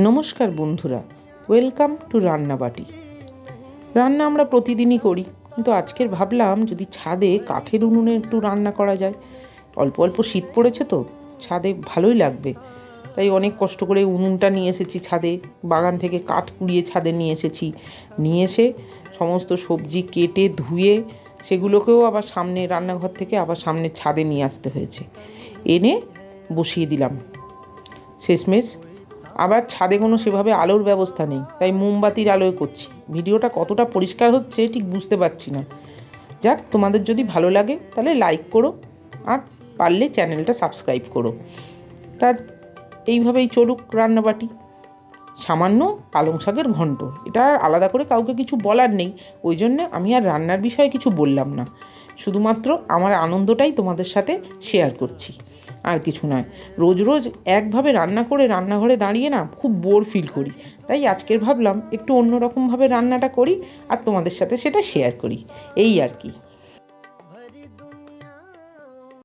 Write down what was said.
নমস্কার বন্ধুরা, welcome to রান্নাবাটি। রান্না আমরা প্রতিদিনই করি, কিন্তু আজকের ভাবলাম যদি ছাদে কাঠের উনুনে একটু রান্না করা যায়। অল্প অল্প শীত পড়েছে তো, ছাদে ভালোই লাগবে। তাই অনেক কষ্ট করে উনুনটা নিয়ে এসেছি ছাদে, বাগান থেকে কাঠ কুড়িয়ে ছাদে নিয়ে এসেছি। নিয়ে এসে সমস্ত সবজি কেটে ধুয়ে সেগুলোকেও আবার সামনে রান্নাঘর থেকে আবার সামনে ছাদে নিয়ে আসতে হয়েছে। এনে বসিয়ে দিলাম। শেষমেশ আবার ছাদে কোনো সেভাবে আলোর ব্যবস্থা নেই, তাই মোমবাতির আলোয় করছি। ভিডিওটা কতটা পরিষ্কার হচ্ছে ঠিক বুঝতে পারছি না। যাক, তোমাদের যদি ভালো লাগে তাহলে লাইক করো, আর পারলে চ্যানেলটা সাবস্ক্রাইব করো। তার এইভাবেই চলুক রান্নাবাটি। সামান্য পালং শাকের ঘন্ট, এটা আলাদা করে কাউকে কিছু বলার নেই, ওই জন্যে আমি আর রান্নার বিষয়ে কিছু বললাম না। শুধুমাত্র আমার আনন্দটাই তোমাদের সাথে শেয়ার করছি, আর কিছু নয়। রোজ রোজ একভাবে রান্না করে রান্নাঘরে দাঁড়িয়ে না খুব বোর ফিল করি। তাই আজকের ভাবলাম একটু অন্যরকমভাবে রান্নাটা করি আর তোমাদের সাথে সেটা শেয়ার করি, এই আর কি।